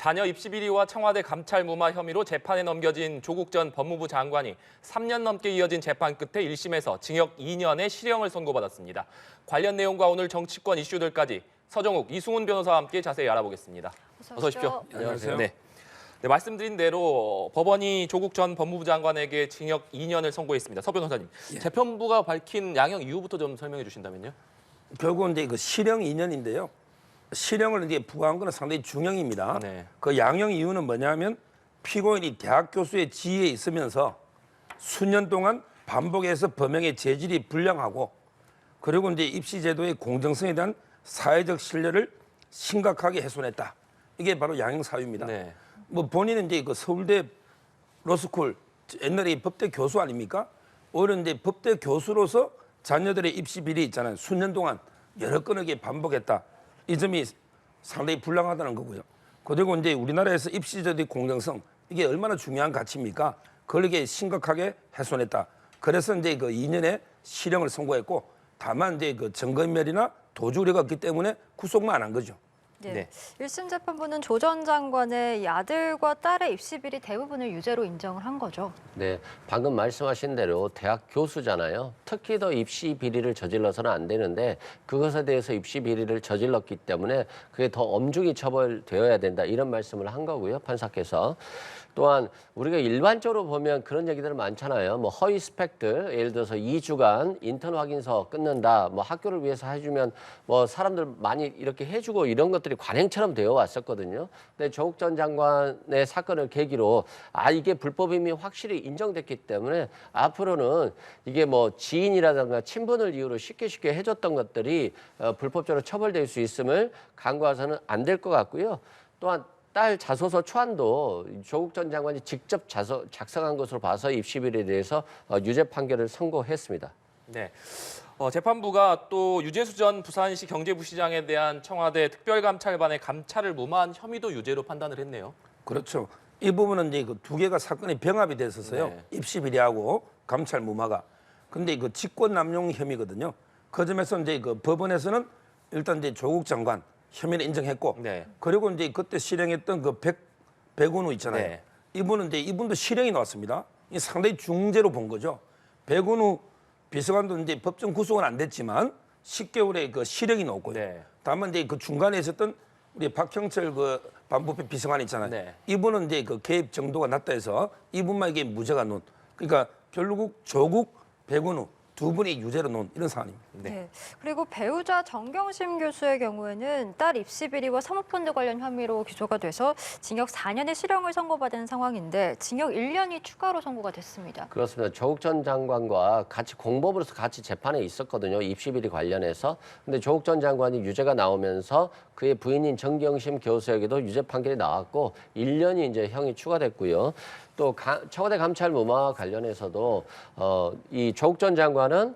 자녀 입시 비리와 청와대 감찰 무마 혐의로 재판에 넘겨진 조국 전 법무부 장관이 3년 넘게 이어진 재판 끝에 1심에서 징역 2년의 실형을 선고받았습니다. 관련 내용과 오늘 정치권 이슈들까지 서정욱, 이승훈 변호사와 함께 자세히 알아보겠습니다. 어서 오십시오. 안녕하세요. 네, 말씀드린 대로 법원이 조국 전 법무부 장관에게 징역 2년을 선고했습니다. 서 변호사님, 재판부가 밝힌 양형 이유부터 좀 설명해 주신다면요. 결국은 이제 그 실형 2년인데요. 실형을 이제 부과한 것은 상당히 중형입니다. 네. 그 양형 이유는 뭐냐면 피고인이 대학 교수의 지위에 있으면서 수년 동안 반복해서 범행의 재질이 불량하고 그리고 이제 입시 제도의 공정성에 대한 사회적 신뢰를 심각하게 훼손했다. 이게 바로 양형 사유입니다. 네. 뭐 본인은 이제 그 서울대 로스쿨 옛날에 법대 교수 아닙니까? 오히려 이제 법대 교수로서 자녀들의 입시 비리 있잖아요. 수년 동안 여러 건에게 반복했다. 이 점이 상당히 불량하다는 거고요. 그리고 이제 우리나라에서 입시제도의 공정성 이게 얼마나 중요한 가치입니까? 그걸 이게 심각하게 훼손했다. 그래서 이제 그 2년의 실형을 선고했고 다만 이제 그 증거인멸이나 도주 우려가 없기 때문에 구속만 안 한 거죠. 네. 1심 재판부는 조 전 장관의 이 아들과 딸의 입시 비리 대부분을 유죄로 인정을 한 거죠. 네, 방금 말씀하신 대로 대학 교수잖아요. 특히 더 입시 비리를 저질러서는 안 되는데 그것에 대해서 입시 비리를 저질렀기 때문에 그게 더 엄중히 처벌되어야 된다 이런 말씀을 한 거고요, 판사께서. 또한 우리가 일반적으로 보면 그런 얘기들 많잖아요. 뭐 허위 스펙들, 예를 들어서 2주간 인턴 확인서 끊는다. 뭐 학교를 위해서 해주면 뭐 사람들 많이 이렇게 해주고 이런 것들이 관행처럼 되어 왔었거든요. 근데 조국 전 장관의 사건을 계기로 이게 불법임이 확실히 인정됐기 때문에 앞으로는 이게 뭐 지인이라든가 친분을 이유로 쉽게 해줬던 것들이 불법적으로 처벌될 수 있음을 간과해서는 안 될 것 같고요. 또한 딸 자소서 초안도 조국 전 장관이 직접 작성한 것으로 봐서 입시 비리에 대해서 유죄 판결을 선고했습니다. 네. 재판부가 또 유재수 전 부산시 경제부시장에 대한 청와대 특별감찰반의 감찰을 무마한 혐의도 유죄로 판단을 했네요. 그렇죠. 이 부분은 이제 그 두 개가 사건이 병합이 됐었어요. 네. 입시 비리하고 감찰 무마가. 근데 그 직권 남용 혐의거든요. 그 점에서 이제 그 법원에서는 일단 이제 조국 장관 혐의를 인정했고, 네. 그리고 이제 그때 실형했던 그 백운우 있잖아요. 네. 이분도 실형이 나왔습니다. 이 상당히 중죄로 본 거죠. 백운우 비서관도 이제 법정 구속은 안 됐지만 10개월의 그 실형이 나왔고요. 네. 다만 이제 그 중간에 있었던 우리 박형철 그 반부패 비서관 있잖아요. 네. 이분은 이제 그 개입 정도가 낮다 해서 이분만 이게 무죄가 논. 그러니까 결국 조국, 백운우 두 분이 유죄로 논 이런 상황입니다. 네. 그리고 배우자 정경심 교수의 경우에는 딸 입시 비리와 사모펀드 관련 혐의로 기소가 돼서 징역 4년의 실형을 선고받은 상황인데 징역 1년이 추가로 선고가 됐습니다. 그렇습니다. 조국 전 장관과 같이 공범으로서 같이 재판에 있었거든요. 입시 비리 관련해서. 근데 조국 전 장관이 유죄가 나오면서 그의 부인인 정경심 교수에게도 유죄 판결이 나왔고 1년이 이제 형이 추가됐고요. 또 청와대 감찰 무마 관련해서도 이 조국 전 장관은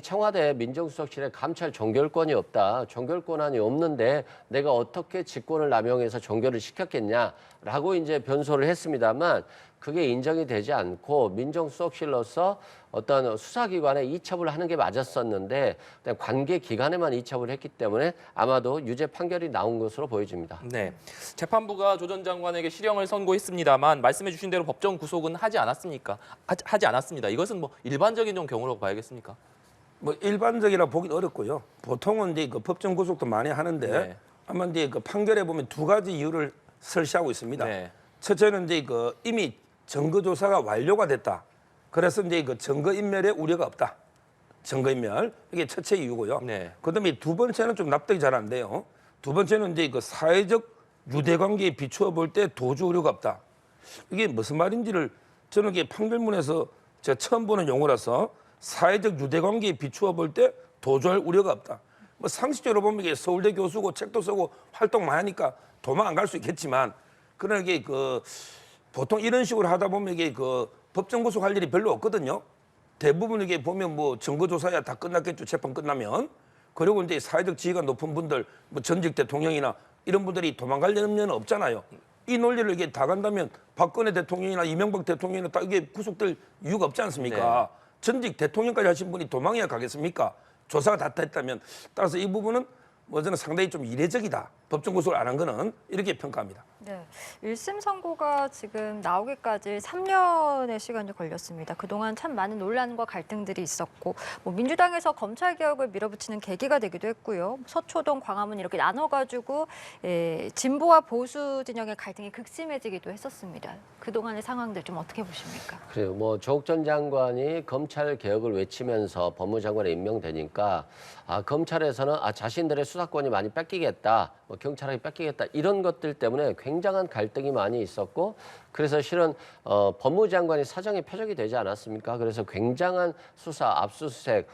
청와대 민정수석실에 감찰 종결권이 없다. 종결권한이 없는데 내가 어떻게 직권을 남용해서 종결을 시켰겠냐라고 이제 변소를 했습니다만 그게 인정이 되지 않고 민정수석실로서 어떤 수사기관에 이첩을 하는 게 맞았었는데 관계 기관에만 이첩을 했기 때문에 아마도 유죄 판결이 나온 것으로 보여집니다. 네. 재판부가 조 전 장관에게 실형을 선고했습니다만 말씀해 주신 대로 법정 구속은 하지 않았습니까? 하지 않았습니다. 이것은 뭐 일반적인 좀 경우라고 봐야겠습니까? 뭐 일반적이라 보긴 어렵고요. 보통은 이제 그 법정 구속도 많이 하는데 네. 아마 이제 그 판결에 보면 두 가지 이유를 설치하고 있습니다. 네. 첫째는 이제 그 이미 증거 조사가 완료가 됐다. 그래서 이제 그 증거 인멸의 우려가 없다. 증거 인멸 이게 첫째 이유고요. 네. 그다음에 두 번째는 좀 납득이 잘 안 돼요. 두 번째는 이제 그 사회적 유대관계에 비추어 볼 때 도주 우려가 없다. 이게 무슨 말인지를 저는 이게 판결문에서 제가 처음 보는 용어라서 사회적 유대관계에 비추어 볼 때 도주할 우려가 없다. 뭐 상식적으로 보면 이게 서울대 교수고 책도 쓰고 활동 많이 하니까 도망 안 갈 수 있겠지만 그러나 이게 그 보통 이런 식으로 하다 보면 이게 그 법정 구속할 일이 별로 없거든요. 대부분 이게 보면 뭐 증거조사야 다 끝났겠죠. 재판 끝나면. 그리고 이제 사회적 지위가 높은 분들, 뭐 전직 대통령이나 이런 분들이 도망갈 염려는 없잖아요. 이 논리를 이게 다 간다면 박근혜 대통령이나 이명박 대통령이나 다 이게 구속될 이유가 없지 않습니까? 네. 전직 대통령까지 하신 분이 도망해야 가겠습니까? 조사가 다 됐다면. 따라서 이 부분은 뭐 저는 상당히 좀 이례적이다. 법정 구속을 안 한 거는 이렇게 평가합니다. 네, 1심 선고가 지금 나오기까지 3년의 시간이 걸렸습니다. 그동안 참 많은 논란과 갈등들이 있었고 민주당에서 검찰 개혁을 밀어붙이는 계기가 되기도 했고요. 서초동, 광화문 이렇게 나눠가지고 진보와 보수 진영의 갈등이 극심해지기도 했었습니다. 그동안의 상황들 좀 어떻게 보십니까? 그래요. 뭐 조국 전 장관이 검찰 개혁을 외치면서 법무장관에 임명되니까 검찰에서는 자신들의 수사권이 많이 뺏기겠다, 경찰에게 뺏기겠다 이런 것들 때문에 굉장한 갈등이 많이 있었고 그래서 실은 법무장관이 사정의 표적이 되지 않았습니까? 그래서 굉장한 수사, 압수수색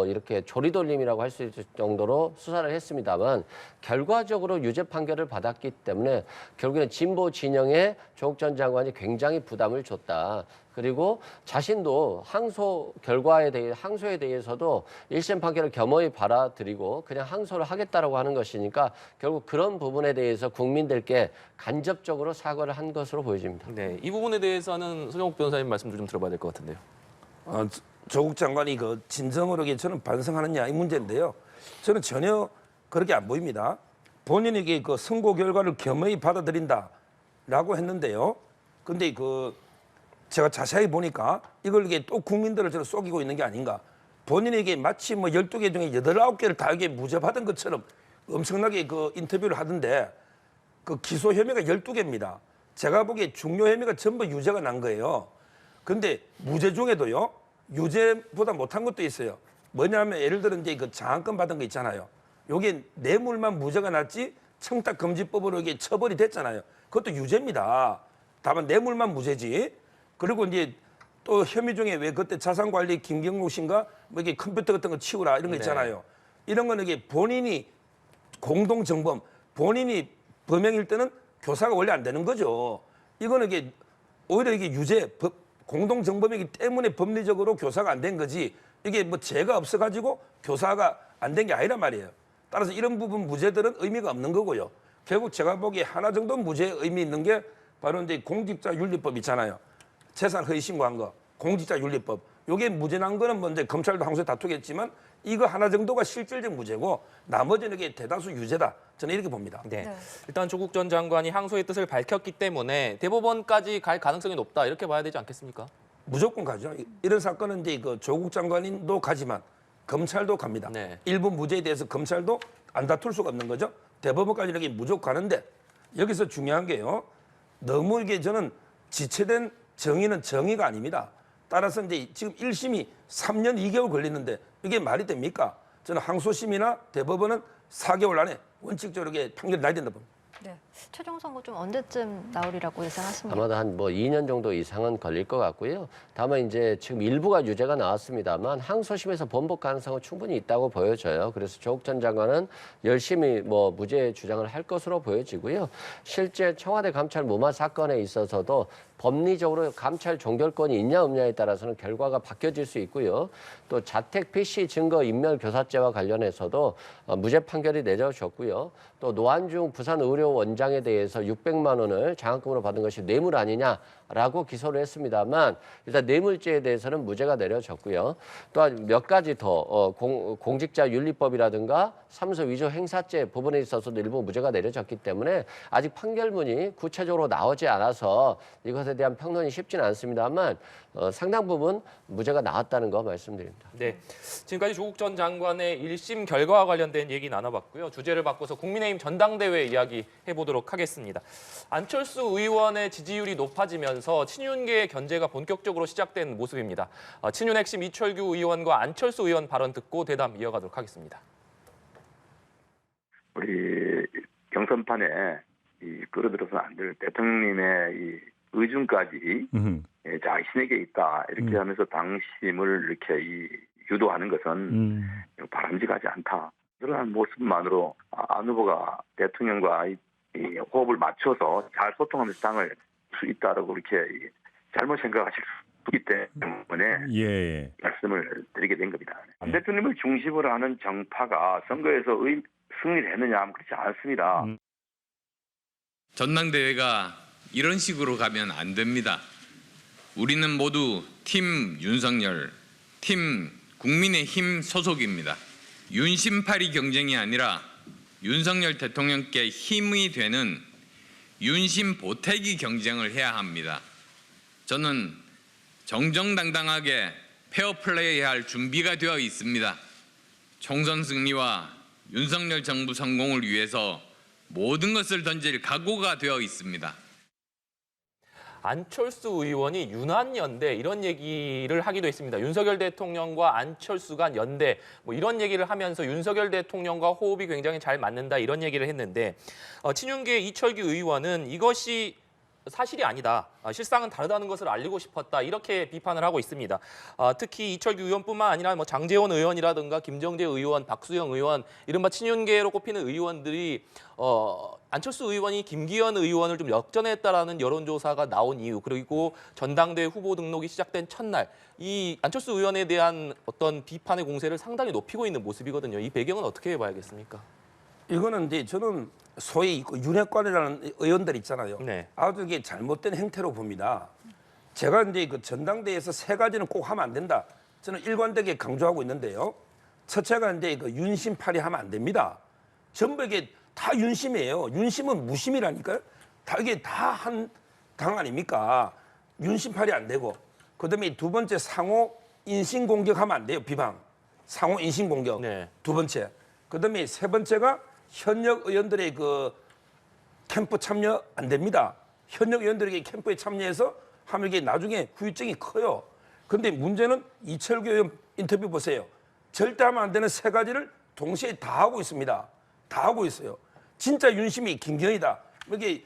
이렇게 조리돌림이라고 할 수 있을 정도로 수사를 했습니다만 결과적으로 유죄 판결을 받았기 때문에 결국에는 진보 진영에 조국 전 장관이 굉장히 부담을 줬다. 그리고 자신도 항소에 대해서도 1심 판결을 겸허히 받아들이고 그냥 항소를 하겠다라고 하는 것이니까 결국 그런 부분에 대해서 국민들께 간접적으로 사과를 한 것으로 보여집니다. 네, 이 부분에 대해서는 손영욱 변호사님 말씀도 좀 들어봐야 될 것 같은데요. 조국 장관이 그 진정으로 저는 반성하느냐 이 문제인데요. 저는 전혀 그렇게 안 보입니다. 본인에게 그 선고 결과를 겸허히 받아들인다라고 했는데요. 근데 제가 자세히 보니까 이걸 이게 또 국민들을 저는 속이고 있는 게 아닌가. 본인에게 마치 12개 중에 8, 9개를 다 이게 무죄받은 것처럼 엄청나게 인터뷰를 하던데 기소 혐의가 12개입니다. 제가 보기에 중요 혐의가 전부 유죄가 난 거예요. 근데 무죄 중에도요. 유죄보다 못한 것도 있어요. 뭐냐면 예를 들어 이제 장학금 받은 거 있잖아요. 요게 뇌물만 무죄가 났지 청탁금지법으로 이게 처벌이 됐잖아요. 그것도 유죄입니다. 다만 뇌물만 무죄지. 그리고 이제 또 혐의 중에 왜 그때 자산관리 김경록 씨인가 이게 컴퓨터 같은 거 치우라 이런 거 있잖아요. 이런 거는 이게 본인이 공동정범, 본인이 범행일 때는 교사가 원래 안 되는 거죠. 이거는 이게 오히려 이게 공동정범이기 때문에 법리적으로 교사가 안 된 거지 이게 죄가 없어가지고 교사가 안 된 게 아니란 말이에요. 따라서 이런 부분 무죄들은 의미가 없는 거고요. 결국 제가 보기에 하나 정도 무죄 의미 있는 게 바로 이제 공직자윤리법 있잖아요. 재산 허위 신고한 거, 공직자윤리법. 요게 무죄 난 거는 이제 검찰도 항소에 다투겠지만 이거 하나 정도가 실질적 무죄고 나머지는 이게 대다수 유죄다. 저는 이렇게 봅니다. 네. 네. 일단 조국 전 장관이 항소의 뜻을 밝혔기 때문에 대법원까지 갈 가능성이 높다 이렇게 봐야 되지 않겠습니까? 무조건 가죠. 이런 사건은 이제 조국 장관도 가지만 검찰도 갑니다. 네. 일부 무죄에 대해서 검찰도 안 다툴 수가 없는 거죠. 대법원까지 이렇게 무조건 가는데 여기서 중요한 게요. 너무 이게 저는 지체된 정의는 정의가 아닙니다. 따라서 이제 지금 1심이 3년 2개월 걸리는데 이게 말이 됩니까? 저는 항소심이나 대법원은 4개월 안에 원칙적으로 판결이 나야 된다 봅니다. 네, 최종 선고 좀 언제쯤 나오리라고 예상하십니까? 아마도 한 2년 정도 이상은 걸릴 것 같고요. 다만 이제 지금 일부가 유죄가 나왔습니다만 항소심에서 번복 가능성은 충분히 있다고 보여져요. 그래서 조국 전 장관은 열심히 무죄 주장을 할 것으로 보여지고요. 실제 청와대 감찰 무마 사건에 있어서도 법리적으로 감찰 종결권이 있냐 없냐에 따라서는 결과가 바뀌어질 수 있고요. 또 자택 PC 증거 인멸 교사죄와 관련해서도 무죄 판결이 내려졌고요. 또 노한중 부산의료원장에 대해서 600만 원을 장학금으로 받은 것이 뇌물 아니냐라고 기소를 했습니다만 일단 뇌물죄에 대해서는 무죄가 내려졌고요. 또한 몇 가지 더 공직자윤리법이라든가 사무소 위조 행사죄 부분에 있어서도 일부 무죄가 내려졌기 때문에 아직 판결문이 구체적으로 나오지 않아서 이것에 대한 평론이 쉽지는 않습니다만 상당 부분 무죄가 나왔다는 거 말씀드립니다. 네, 지금까지 조국 전 장관의 1심 결과와 관련된 얘기 나눠봤고요. 주제를 바꿔서 국민의힘 전당대회 이야기 해보도록 하겠습니다. 안철수 의원의 지지율이 높아지면서 친윤계의 견제가 본격적으로 시작된 모습입니다. 친윤 핵심 이철규 의원과 안철수 의원 발언 듣고 대담 이어가도록 하겠습니다. 우리 경선판에 끌어들여서는 안 될 대통령님의 이 의중까지 자신에게 있다 이렇게 하면서 당심을 이렇게 유도하는 것은 바람직하지 않다. 그러한 모습만으로 안 후보가 대통령과 이 호흡을 맞춰서 잘 소통하면서 당을 수 있다라고 이렇게 잘못 생각하실 수 있기 때문에 말씀을 드리게 된 겁니다. 안 대통령을 중심으로 하는 정파가 선거에서 승리를 했느냐 하면 그렇지 않습니다. 전당대회가 이런 식으로 가면 안 됩니다. 우리는 모두 팀 윤석열, 팀 국민의힘 소속입니다. 윤심팔이 경쟁이 아니라 윤석열 대통령께 힘이 되는 윤심 보태기 경쟁을 해야 합니다. 저는 정정당당하게 페어플레이할 준비가 되어 있습니다. 총선 승리와 윤석열 정부 성공을 위해서 모든 것을 던질 각오가 되어 있습니다. 안철수 의원이 윤한연대 이런 얘기를 하기도 했습니다. 윤석열 대통령과 안철수가 연대 뭐 이런 얘기를 하면서 윤석열 대통령과 호흡이 굉장히 잘 맞는다 이런 얘기를 했는데 친윤계 이철규 의원은 이것이 사실이 아니다. 실상은 다르다는 것을 알리고 싶었다. 이렇게 비판을 하고 있습니다. 특히 이철규 의원뿐만 아니라 뭐 장제원 의원이라든가 김정재 의원, 박수영 의원, 이른바 친윤계로 꼽히는 의원들이 안철수 의원이 김기현 의원을 좀 역전했다라는 여론조사가 나온 이유, 그리고 전당대회 후보 등록이 시작된 첫날 이 안철수 의원에 대한 어떤 비판의 공세를 상당히 높이고 있는 모습이거든요. 이 배경은 어떻게 봐야겠습니까? 이거는 이제 저는 소위 윤핵관이라는 의원들 있잖아요. 네. 아주 이게 잘못된 행태로 봅니다. 제가 이제 그 전당대회에서 세 가지는 꼭 하면 안 된다. 저는 일관되게 강조하고 있는데요. 첫째가 이제 그 윤심팔이 하면 안 됩니다. 전부 이게 다 윤심이에요. 윤심은 무심이라니까요. 다 이게 다 한 당 아닙니까? 윤심팔이 안 되고. 그다음에 두 번째 상호 인신 공격하면 안 돼요. 비방. 상호 인신 공격. 네. 두 번째. 그다음에 세 번째가 현역 의원들의 그 캠프 참여 안 됩니다. 현역 의원들에게 캠프에 참여해서 하면 이게 나중에 후유증이 커요. 그런데 문제는 이철규 의원 인터뷰 보세요. 절대 하면 안 되는 세 가지를 동시에 다 하고 있습니다. 다 하고 있어요. 진짜 윤심이 김기현이다. 이게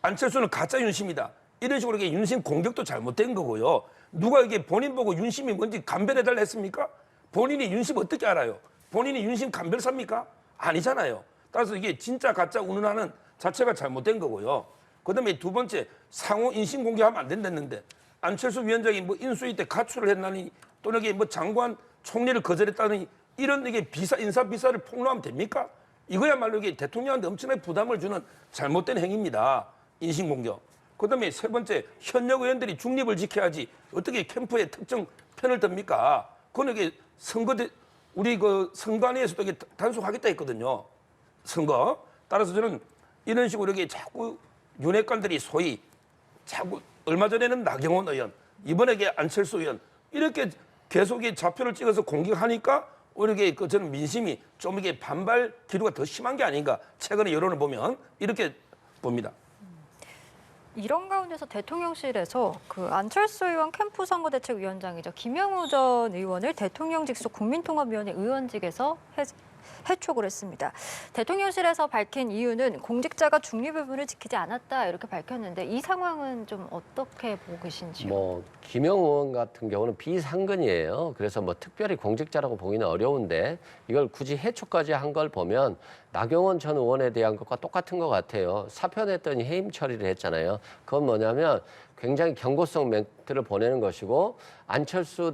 안철수는 가짜 윤심이다. 이런 식으로 이게 윤심 공격도 잘못된 거고요. 누가 이게 본인 보고 윤심이 뭔지 감별해달라 했습니까? 본인이 윤심 어떻게 알아요? 본인이 윤심 감별사입니까? 아니잖아요. 따라서 이게 진짜 가짜 운운하는 자체가 잘못된 거고요. 그다음에 두 번째 상호 인신 공개하면 안 된다는데 안철수 위원장이 뭐 인수위 때 가출을 했나니 또는 이게 뭐 장관 총리를 거절했다니 이런 이게 인사 비사를 폭로하면 됩니까? 이거야말로 이게 대통령한테 엄청나게 부담을 주는 잘못된 행위입니다. 인신 공격. 그다음에 세 번째 현역 의원들이 중립을 지켜야지 어떻게 캠프에 특정 편을 듭니까? 그건 이게 우리 그 선관위에서도 이게 단속하겠다 했거든요. 선거. 따라서 저는 이런 식으로 이렇게 자꾸 윤핵관들이 소위 자꾸 얼마 전에는 나경원 의원, 이번에 이게 안철수 의원 이렇게 계속 좌표를 찍어서 공격하니까 오히려 이게 저는 민심이 좀 이게 반발 기류가 더 심한 게 아닌가. 최근의 여론을 보면 이렇게 봅니다. 이런 가운데서 대통령실에서 그 안철수 의원 캠프 선거대책위원장이죠. 김영우 전 의원을 대통령 직속 국민통합위원회 의원직에서 해촉을 했습니다. 대통령실에서 밝힌 이유는 공직자가 중립 부분을 지키지 않았다 이렇게 밝혔는데 이 상황은 좀 어떻게 보고 계신지요? 뭐 김영우 의원 같은 경우는 비상근이에요. 그래서 뭐 특별히 공직자라고 보기는 어려운데 이걸 굳이 해촉까지 한 걸 보면 나경원 전 의원에 대한 것과 똑같은 것 같아요. 사표 냈더니 해임 처리를 했잖아요. 그건 뭐냐면 굉장히 경고성 멘트를 보내는 것이고 안철수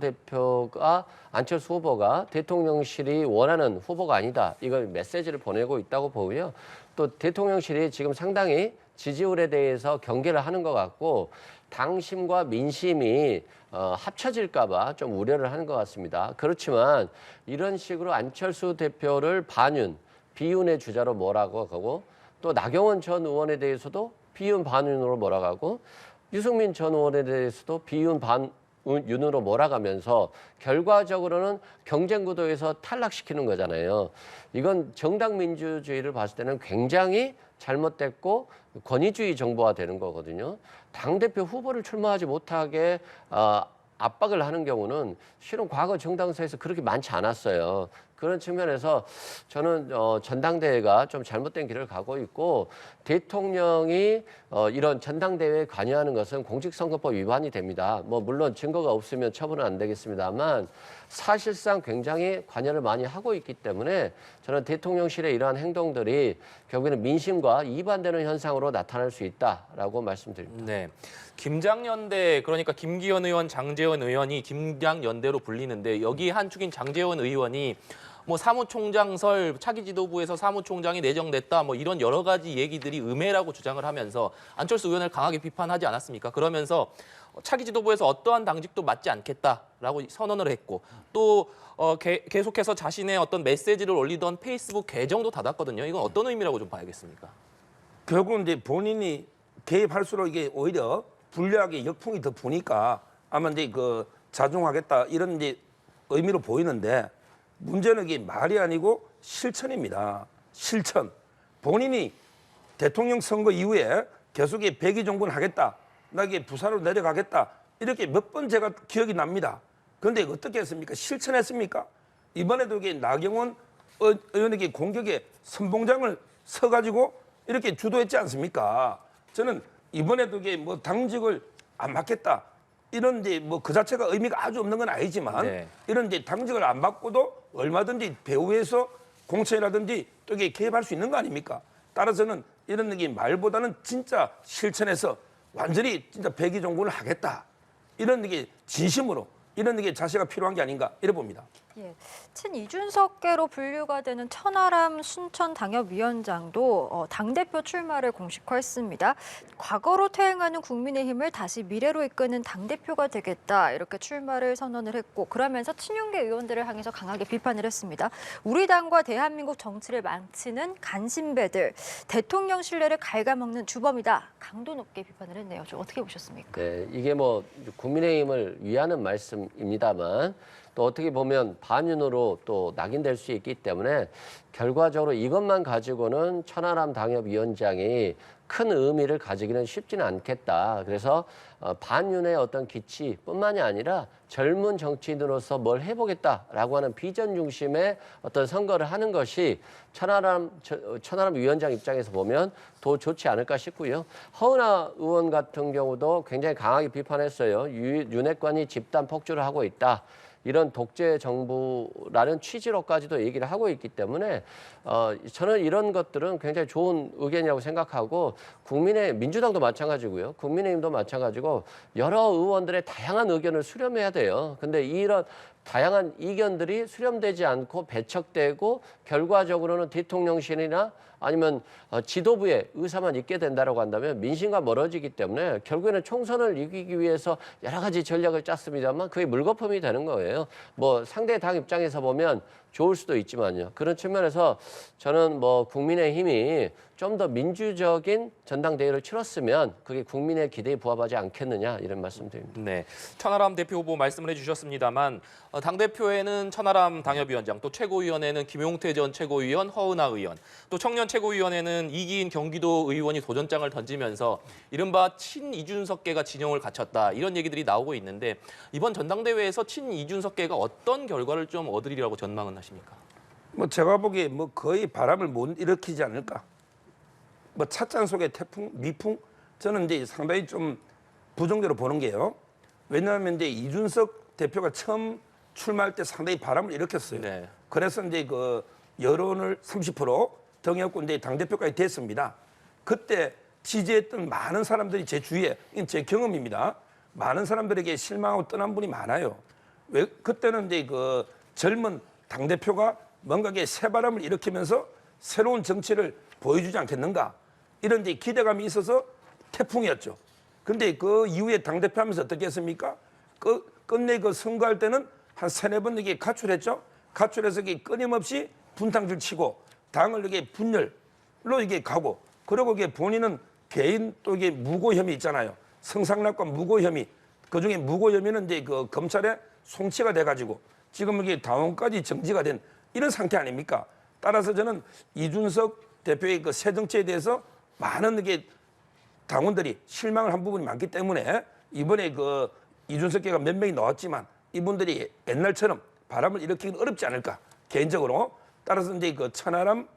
후보가 대통령실이 원하는 후보가 아니다. 이걸 메시지를 보내고 있다고 보고요. 또 대통령실이 지금 상당히 지지율에 대해서 경계를 하는 것 같고 당심과 민심이 합쳐질까 봐 좀 우려를 하는 것 같습니다. 그렇지만 이런 식으로 안철수 대표를 비윤의 주자로 몰아가고 또 나경원 전 의원에 대해서도 비윤 반윤으로 몰아가고 유승민 전 의원에 대해서도 비윤 반윤으로 몰아가면서 결과적으로는 경쟁 구도에서 탈락시키는 거잖아요. 이건 정당 민주주의를 봤을 때는 굉장히 잘못됐고 권위주의 정부화 되는 거거든요. 당대표 후보를 출마하지 못하게 압박을 하는 경우는 실은 과거 정당사에서 그렇게 많지 않았어요. 그런 측면에서 저는 전당대회가 좀 잘못된 길을 가고 있고 대통령이 이런 전당대회에 관여하는 것은 공직선거법 위반이 됩니다. 뭐 물론 증거가 없으면 처분은 안 되겠습니다만 사실상 굉장히 관여를 많이 하고 있기 때문에 저는 대통령실의 이러한 행동들이 결국에는 민심과 이반되는 현상으로 나타날 수 있다라고 말씀드립니다. 네. 김장연대, 그러니까 김기현 의원, 장제원 의원이 김장연대로 불리는데 여기 한 축인 장제원 의원이 뭐 사무총장설 차기 지도부에서 사무총장이 내정됐다 뭐 이런 여러 가지 얘기들이 음해라고 주장을 하면서 안철수 의원을 강하게 비판하지 않았습니까? 그러면서 차기 지도부에서 어떠한 당직도 맡지 않겠다라고 선언을 했고 또 계속해서 자신의 어떤 메시지를 올리던 페이스북 계정도 닫았거든요. 이건 어떤 의미라고 좀 봐야겠습니까? 결국은 이제 본인이 개입할수록 이게 오히려 불리하게 역풍이 더 부니까 아마 이제 그 자중하겠다 이런 이제 의미로 보이는데 문제는 이게 말이 아니고 실천입니다. 실천. 본인이 대통령 선거 이후에 계속 백의종군 하겠다. 나 이게 부산으로 내려가겠다. 이렇게 몇 번 제가 기억이 납니다. 그런데 어떻게 했습니까? 실천했습니까? 이번에도 이게 나경원 의원에게 공격에 선봉장을 서가지고 이렇게 주도했지 않습니까? 저는 이번에도 이게 뭐 당직을 안 맡겠다. 이런 이제 뭐 그 자체가 의미가 아주 없는 건 아니지만 네. 이런 이제 당직을 안 받고도 얼마든지 배후에서 공천이라든지 또 이게 개입할 수 있는 거 아닙니까? 따라서는 이런 게 말보다는 진짜 실천해서 완전히 진짜 백의종군을 하겠다. 이런 게 진심으로 이런 게 자세가 필요한 게 아닌가 이래 봅니다. 예, 친 이준석계로 분류가 되는 천하람 순천 당협위원장도 당대표 출마를 공식화했습니다. 과거로 퇴행하는 국민의힘을 다시 미래로 이끄는 당대표가 되겠다 이렇게 출마를 선언을 했고 그러면서 친윤계 의원들을 향해서 강하게 비판을 했습니다. 우리 당과 대한민국 정치를 망치는 간신배들, 대통령 신뢰를 갉아먹는 주범이다. 강도 높게 비판을 했네요. 좀 어떻게 보셨습니까? 네, 이게 뭐 국민의힘을 위하는 말씀입니다만 또 어떻게 보면 반윤으로 또 낙인될 수 있기 때문에 결과적으로 이것만 가지고는 천하람 당협위원장이 큰 의미를 가지기는 쉽지는 않겠다. 그래서 반윤의 어떤 기치뿐만이 아니라 젊은 정치인으로서 뭘 해보겠다라고 하는 비전 중심의 어떤 선거를 하는 것이 천하람 위원장 입장에서 보면 더 좋지 않을까 싶고요. 허은하 의원 같은 경우도 굉장히 강하게 비판했어요. 윤핵관이 집단 폭주를 하고 있다. 이런 독재 정부라는 취지로까지도 얘기를 하고 있기 때문에 저는 이런 것들은 굉장히 좋은 의견이라고 생각하고 민주당도 마찬가지고요. 국민의힘도 마찬가지고 여러 의원들의 다양한 의견을 수렴해야 돼요. 근데 이런 다양한 의견들이 수렴되지 않고 배척되고 결과적으로는 대통령실이나 아니면 지도부의 의사만 있게 된다라고 한다면 민심과 멀어지기 때문에 결국에는 총선을 이기기 위해서 여러 가지 전략을 짰습니다만 그게 물거품이 되는 거예요. 뭐 상대 당 입장에서 보면 좋을 수도 있지만요. 그런 측면에서 저는 뭐 국민의힘이 좀 더 민주적인 전당대회를 치렀으면 그게 국민의 기대에 부합하지 않겠느냐 이런 말씀드립니다. 네, 천하람 대표 후보 말씀을 해주셨습니다만 당대표에는 천하람 당협위원장, 또 최고위원회는 김용태 전 최고위원, 허은하 의원, 또 청년 최고위원회는 이기인 경기도 의원이 도전장을 던지면서 이른바 친이준석계가 진영을 갖췄다 이런 얘기들이 나오고 있는데 이번 전당대회에서 친이준석계가 어떤 결과를 좀 얻으리라고 전망은 하십니까? 뭐 제가 보기에 뭐 거의 바람을 못 일으키지 않을까. 뭐 찻잔 속의 태풍, 미풍 저는 이제 상당히 좀 부정적으로 보는 게요. 왜냐하면 이제 이준석 대표가 처음 출마할 때 상당히 바람을 일으켰어요. 네. 그래서 이제 그 여론을 30% 등했고 이제 당 대표까지 됐습니다. 그때 지지했던 많은 사람들이 제 주위에 이건 제 경험입니다. 많은 사람들에게 실망하고 떠난 분이 많아요. 왜 그때는 이제 그 젊은 당 대표가 뭔가 새바람을 일으키면서 새로운 정치를 보여주지 않겠는가 이런 이제 기대감이 있어서 태풍이었죠. 그런데 그 이후에 당 대표하면서 어떻게 했습니까? 끝내 그 선거할 때는 한 3-4번 이게 가출했죠. 가출해서 이게 끊임없이 분탕질 치고 당을 이게 분열로 이게 가고 그리고 이게 본인은 개인 또 이게 무고 혐의 있잖아요. 성상납과 무고 혐의 그 중에 무고 혐의는 이제 그 검찰에 송치가 돼가지고 지금 이게 당원까지 정지가 된 이런 상태 아닙니까? 따라서 저는 이준석 대표의 그 새 정치에 대해서 많은 이게 당원들이 실망을 한 부분이 많기 때문에 이번에 그 이준석계가 몇 명이 나왔지만 이분들이 옛날처럼 바람을 일으키기는 어렵지 않을까 개인적으로. 따라서 이제 그 천하람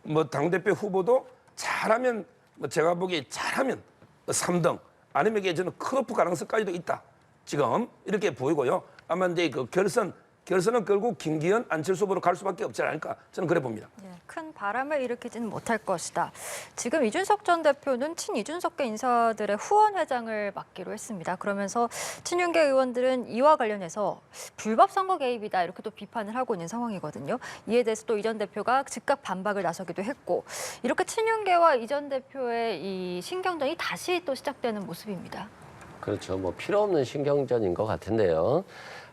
뭐 당대표 후보도 잘하면 뭐 제가 보기에 잘하면 3등 아니면 이게 저는 컷오프 가능성까지도 있다. 지금 이렇게 보이고요. 아마 이제 그 결선 결선은 결국 김기현, 안철수 후보로 갈 수밖에 없지 않을까 저는 그래 봅니다. 예, 큰 바람을 일으키지는 못할 것이다. 지금 이준석 전 대표는 친이준석계 인사들의 후원회장을 맡기로 했습니다. 그러면서 친윤계 의원들은 이와 관련해서 불법 선거 개입이다 이렇게 또 비판을 하고 있는 상황이거든요. 이에 대해서 또 이 전 대표가 즉각 반박을 나서기도 했고 이렇게 친윤계와 이 전 대표의 이 신경전이 다시 또 시작되는 모습입니다. 그렇죠. 뭐 필요 없는 신경전인 것 같은데요.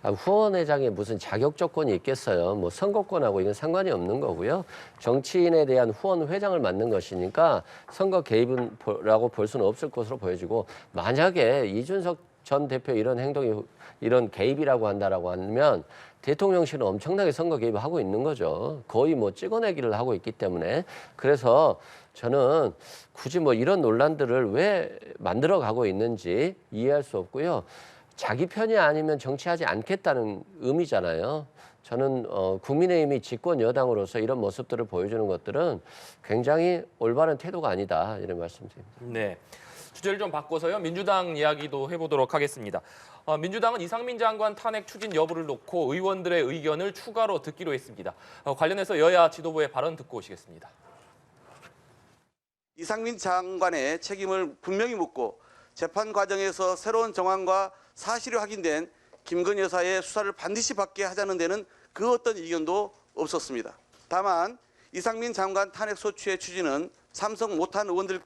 후원회장에 무슨 자격 조건이 있겠어요. 뭐 선거권하고 이건 상관이 없는 거고요. 정치인에 대한 후원회장을 맡는 것이니까 선거 개입이라고 볼 수는 없을 것으로 보여지고 만약에 이준석 전 대표 이런 행동이 이런 개입이라고 한다라고 하면 대통령실은 엄청나게 선거 개입을 하고 있는 거죠. 거의 뭐 찍어내기를 하고 있기 때문에 그래서 저는 굳이 뭐 이런 논란들을 왜 만들어가고 있는지 이해할 수 없고요. 자기 편이 아니면 정치하지 않겠다는 의미잖아요. 저는 국민의힘이 집권 여당으로서 이런 모습들을 보여주는 것들은 굉장히 올바른 태도가 아니다 이런 말씀드립니다. 네. 주제를 좀 바꿔서요. 민주당 이야기도 해보도록 하겠습니다. 민주당은 이상민 장관 탄핵 추진 여부를 놓고 의원들의 의견을 추가로 듣기로 했습니다. 관련해서 여야 지도부의 발언 듣고 오시겠습니다. 이상민 장관의 책임을 분명히 묻고 재판 과정에서 새로운 정황과 사실이 확인된 김건희 여사의 수사를 반드시 받게 하자는 데는 그 어떤 이견도 없었습니다. 다만 이상민 장관 탄핵 소추의 추진은 참석 못한 의원들의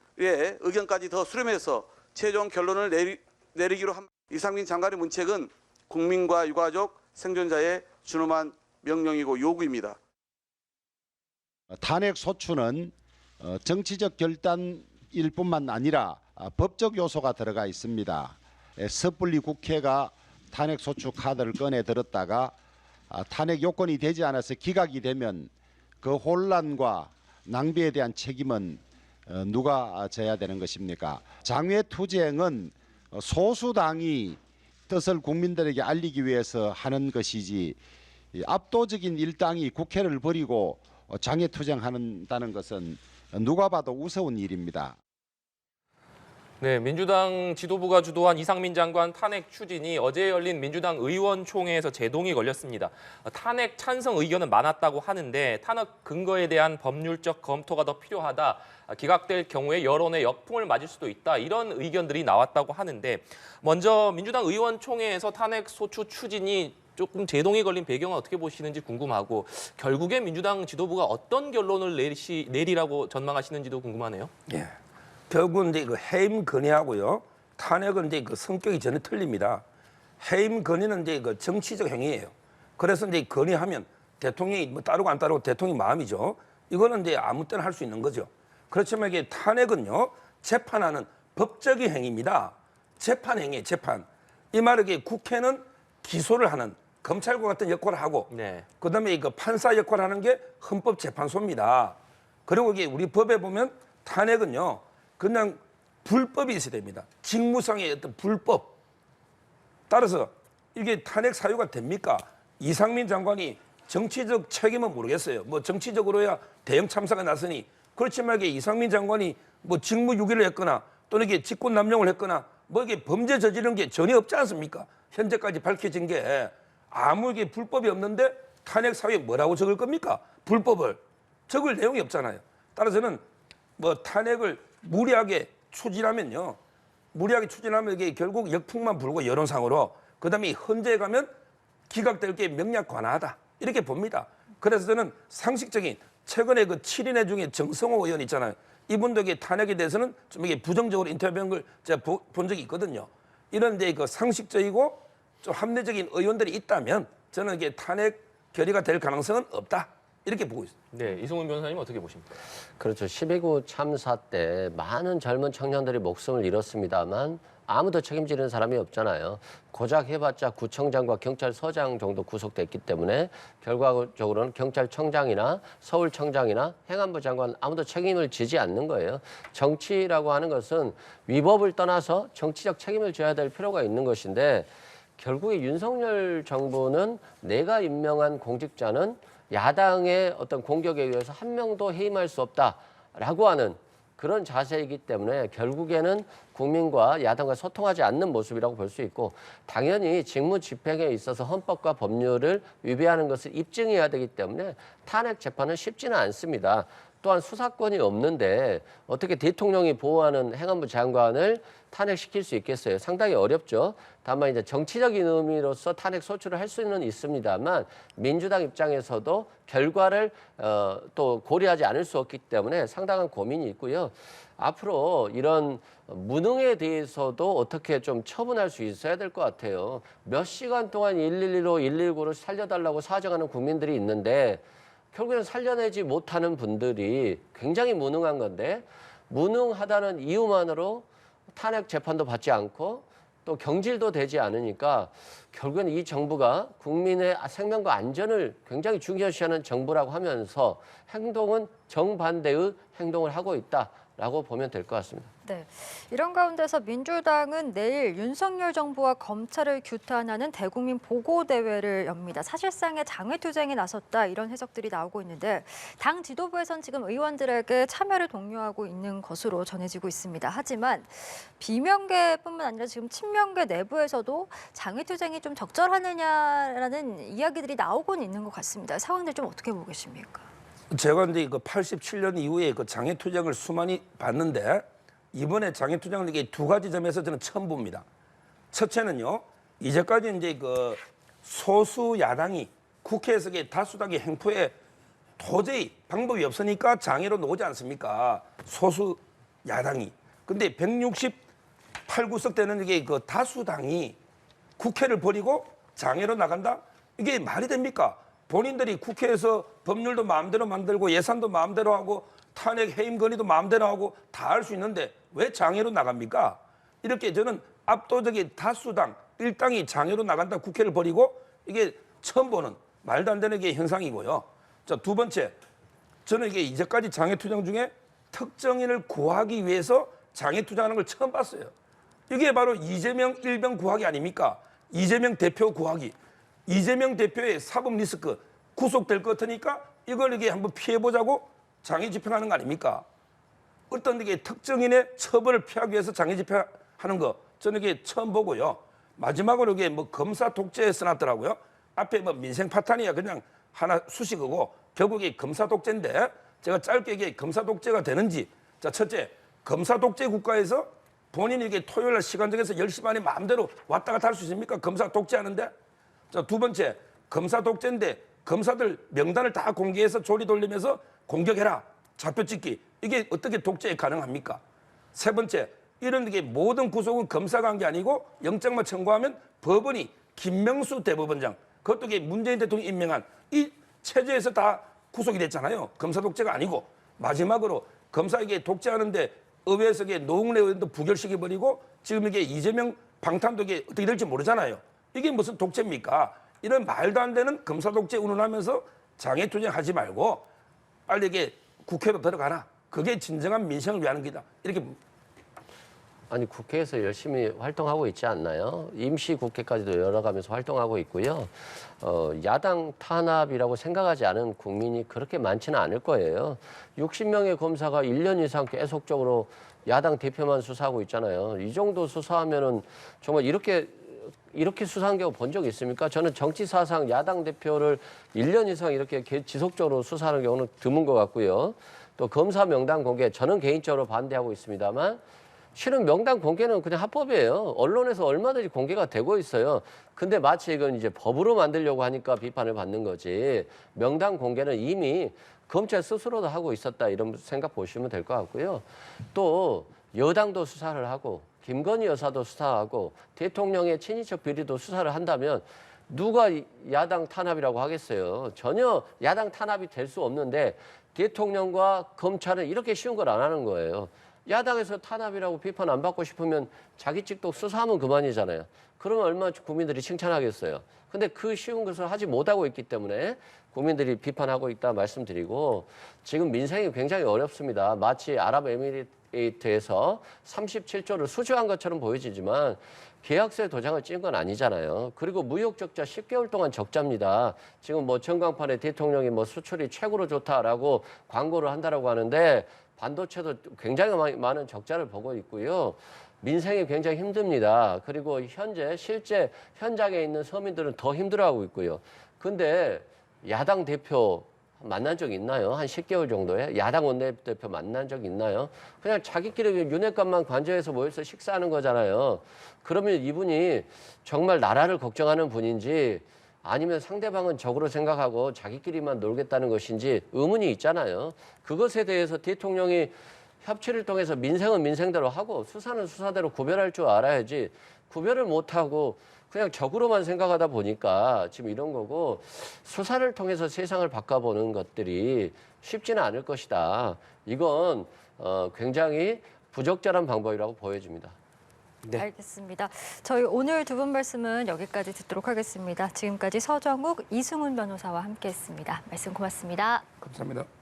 의견까지 더 수렴해서 최종 결론을 내리기로 한 이상민 장관의 문책은 국민과 유가족, 생존자의 준엄한 명령이고 요구입니다. 탄핵 소추는 정치적 결단일 뿐만 아니라 법적 요소가 들어가 있습니다. 섣불리 국회가 탄핵 소추 카드를 꺼내 들었다가 탄핵 요건이 되지 않아서 기각이 되면 그 혼란과 낭비에 대한 책임은 누가 져야 되는 것입니까? 장외투쟁은 소수당이 뜻을 국민들에게 알리기 위해서 하는 것이지 압도적인 일당이 국회를 버리고 장외투쟁한다는 것은 누가 봐도 우스운 일입니다. 네, 민주당 지도부가 주도한 이상민 장관 탄핵 추진이 어제 열린 민주당 의원총회에서 제동이 걸렸습니다. 탄핵 찬성 의견은 많았다고 하는데 탄핵 근거에 대한 법률적 검토가 더 필요하다. 기각될 경우에 여론의 역풍을 맞을 수도 있다. 이런 의견들이 나왔다고 하는데 먼저 민주당 의원총회에서 탄핵 소추 추진이 조금 제동이 걸린 배경은 어떻게 보시는지 궁금하고 결국에 민주당 지도부가 어떤 결론을 내리라고 전망하시는지도 궁금하네요. 예. 결국은 이제 그 해임 건의하고요. 탄핵은 이제 그 성격이 전혀 틀립니다. 해임 건의는 이제 그 정치적 행위예요. 그래서 이제 건의하면 대통령이 뭐 따르고 안 따르고 대통령 마음이죠. 이거는 이제 아무 때나 할 수 있는 거죠. 그렇지만 이게 탄핵은요. 재판하는 법적인 행위입니다. 재판 행위, 재판. 이 말은 이게 국회는 기소를 하는 검찰과 같은 역할을 하고 네. 그다음에 그 판사 역할을 하는 게 헌법재판소입니다. 그리고 이게 우리 법에 보면 탄핵은요. 그냥 불법이 있어야 됩니다. 직무상의 어떤 불법. 따라서 이게 탄핵 사유가 됩니까? 이상민 장관이 정치적 책임은 모르겠어요. 뭐 정치적으로야 대형 참사가 났으니 그렇지만 이게 이상민 장관이 뭐 직무유기를 했거나 또는 이게 직권남용을 했거나 뭐 이게 범죄 저지른 게 전혀 없지 않습니까? 현재까지 밝혀진 게 아무 이게 불법이 없는데 탄핵 사유에 뭐라고 적을 겁니까? 불법을 적을 내용이 없잖아요. 따라서는 뭐 탄핵을 무리하게 추진하면요. 무리하게 추진하면 이게 결국 역풍만 불고 여론상으로 그다음에 헌재에 가면 기각될 게 명약 관하다. 이렇게 봅니다. 그래서 저는 상식적인 최근에 그 7인회 중에 정성호 의원 있잖아요. 이분도 이게 탄핵에 대해서는 좀 이게 부정적으로 인터뷰한 걸 제가 본 적이 있거든요. 이런 이제 그 상식적이고 좀 합리적인 의원들이 있다면 저는 이게 탄핵 결의가 될 가능성은 없다. 이렇게 보고 있습니다. 네, 이승훈 변호사님 어떻게 보십니까? 그렇죠. 12구 참사 때 많은 젊은 청년들이 목숨을 잃었습니다만 아무도 책임지는 사람이 없잖아요. 고작 해봤자 구청장과 경찰서장 정도 구속됐기 때문에 결과적으로는 경찰청장이나 서울청장이나 행안부 장관 아무도 책임을 지지 않는 거예요. 정치라고 하는 것은 위법을 떠나서 정치적 책임을 져야 될 필요가 있는 것인데 결국에 윤석열 정부는 내가 임명한 공직자는 야당의 어떤 공격에 의해서 한 명도 해임할 수 없다라고 하는 그런 자세이기 때문에 결국에는 국민과 야당과 소통하지 않는 모습이라고 볼 수 있고 당연히 직무 집행에 있어서 헌법과 법률을 위배하는 것을 입증해야 되기 때문에 탄핵 재판은 쉽지는 않습니다. 또한 수사권이 없는데 어떻게 대통령이 보호하는 행안부 장관을 탄핵시킬 수 있겠어요? 상당히 어렵죠. 다만 이제 정치적인 의미로서 탄핵 소추를 할 수는 있습니다만 민주당 입장에서도 결과를 또 고려하지 않을 수 없기 때문에 상당한 고민이 있고요. 앞으로 이런 무능에 대해서도 어떻게 좀 처분할 수 있어야 될 것 같아요. 몇 시간 동안 112로 119를 살려달라고 사정하는 국민들이 있는데 결국에는 살려내지 못하는 분들이 굉장히 무능한 건데 무능하다는 이유만으로 탄핵 재판도 받지 않고 또 경질도 되지 않으니까 결국엔 이 정부가 국민의 생명과 안전을 굉장히 중요시하는 정부라고 하면서 행동은 정반대의 행동을 하고 있다라고 보면 될 것 같습니다. 네, 이런 가운데서 민주당은 내일 윤석열 정부와 검찰을 규탄하는 대국민 보고대회를 엽니다. 사실상의 장외투쟁에 나섰다 이런 해석들이 나오고 있는데 당 지도부에선 지금 의원들에게 참여를 독려하고 있는 것으로 전해지고 있습니다. 하지만 비명계뿐만 아니라 지금 친명계 내부에서도 장외투쟁이 좀 적절하느냐라는 이야기들이 나오고는 있는 것 같습니다. 상황들 좀 어떻게 보고 계십니까? 제가 이제 그 87년 이후에 그 장애투쟁을 수많이 봤는데 이번에 장애투쟁을 이게 두 가지 점에서 저는 처음 봅니다. 첫째는요, 이제까지 이제 그 소수 야당이 국회에서의 다수당의 행포에 도저히 방법이 없으니까 장애로 나오지 않습니까? 소수 야당이. 근데 168구석 되는 이게 그 다수당이 국회를 버리고 장애로 나간다? 이게 말이 됩니까? 본인들이 국회에서 법률도 마음대로 만들고 예산도 마음대로 하고 탄핵 해임 건의도 마음대로 하고 다 할 수 있는데 왜 장애로 나갑니까? 이렇게 저는 압도적인 다수당, 일당이 장애로 나간다 국회를 버리고 이게 처음 보는 말도 안 되는 게 현상이고요. 자, 두 번째, 저는 이게 이제까지 장애투쟁 중에 특정인을 구하기 위해서 장애투쟁하는 걸 처음 봤어요. 이게 바로 이재명 일병 구하기 아닙니까? 이재명 대표 구하기. 이재명 대표의 사법 리스크 구속될 것 같으니까 이걸 이게 한번 피해보자고 장애 집행하는 거 아닙니까? 어떤 이게 특정인의 처벌을 피하기 위해서 장애 집행하는 거 저는 이게 처음 보고요. 마지막으로 이게 뭐 검사 독재 써놨더라고요. 앞에 뭐 민생 파탄이야 그냥 하나 수식이고 결국에 검사 독재인데 제가 짧게 이게 검사 독재가 되는지. 자, 첫째, 검사 독재 국가에서 본인이 이게 토요일 날 시간 정해서 10시 반에 마음대로 왔다 갔다 할 수 있습니까? 검사 독재하는데. 자, 두 번째, 검사 독재인데 검사들 명단을 다 공개해서 조리 돌리면서 공격해라, 좌표 찍기. 이게 어떻게 독재에 가능합니까? 세 번째, 이런 게 모든 구속은 검사가 한 게 아니고 영장만 청구하면 법원이 김명수 대법원장, 그것도 이게 문재인 대통령이 임명한 이 체제에서 다 구속이 됐잖아요. 검사 독재가 아니고. 마지막으로 검사에게 독재하는데 의회에서 노웅래 의원도 부결시켜버리고 지금 이게 이재명 방탄도 이게 어떻게 될지 모르잖아요. 이게 무슨 독재입니까? 이런 말도 안 되는 검사 독재 운운하면서 장애투쟁하지 말고 빨리 이게 국회로 들어가라. 그게 진정한 민생을 위하는 기다. 이렇게. 아니 국회에서 열심히 활동하고 있지 않나요? 임시 국회까지도 열어가면서 활동하고 있고요. 야당 탄압이라고 생각하지 않은 국민이 그렇게 많지는 않을 거예요. 60명의 검사가 1년 이상 계속적으로 야당 대표만 수사하고 있잖아요. 이 정도 수사하면은 정말 이렇게 수사한 경우 본 적 있습니까? 저는 정치 사상 야당 대표를 1년 이상 이렇게 지속적으로 수사하는 경우는 드문 것 같고요. 또 검사 명단 공개, 저는 개인적으로 반대하고 있습니다만 실은 명단 공개는 그냥 합법이에요. 언론에서 얼마든지 공개가 되고 있어요. 근데 마치 이건 이제 법으로 만들려고 하니까 비판을 받는 거지. 명단 공개는 이미 검찰 스스로도 하고 있었다 이런 생각 보시면 될 것 같고요. 또 여당도 수사를 하고 김건희 여사도 수사하고 대통령의 친인척 비리도 수사를 한다면 누가 야당 탄압이라고 하겠어요. 전혀 야당 탄압이 될 수 없는데 대통령과 검찰은 이렇게 쉬운 걸 안 하는 거예요. 야당에서 탄압이라고 비판 안 받고 싶으면 자기 직도 수사하면 그만이잖아요. 그러면 얼마나 국민들이 칭찬하겠어요. 근데 그 쉬운 것을 하지 못하고 있기 때문에 국민들이 비판하고 있다 말씀드리고 지금 민생이 굉장히 어렵습니다. 마치 아랍에미리트에서 37조를 수주한 것처럼 보여지지만 계약서에 도장을 찍은 건 아니잖아요. 그리고 무역 적자 10개월 동안 적자입니다. 지금 뭐 전광판에 대통령이 뭐 수출이 최고로 좋다라고 광고를 한다라고 하는데 반도체도 굉장히 많은 적자를 보고 있고요. 민생이 굉장히 힘듭니다. 그리고 현재 실제 현장에 있는 서민들은 더 힘들어하고 있고요. 근데 야당 대표 만난 적 있나요? 한 10개월 정도에? 야당 원내대표 만난 적 있나요? 그냥 자기끼리 윤핵관만 관저에서 모여서 식사하는 거잖아요. 그러면 이분이 정말 나라를 걱정하는 분인지 아니면 상대방은 적으로 생각하고 자기끼리만 놀겠다는 것인지 의문이 있잖아요. 그것에 대해서 대통령이 협치를 통해서 민생은 민생대로 하고 수사는 수사대로 구별할 줄 알아야지 구별을 못하고 그냥 적으로만 생각하다 보니까 지금 이런 거고 수사를 통해서 세상을 바꿔보는 것들이 쉽지는 않을 것이다. 이건 굉장히 부적절한 방법이라고 보여집니다. 네. 알겠습니다. 저희 오늘 두 분 말씀은 여기까지 듣도록 하겠습니다. 지금까지 서정욱, 이승훈 변호사와 함께했습니다. 말씀 고맙습니다. 감사합니다.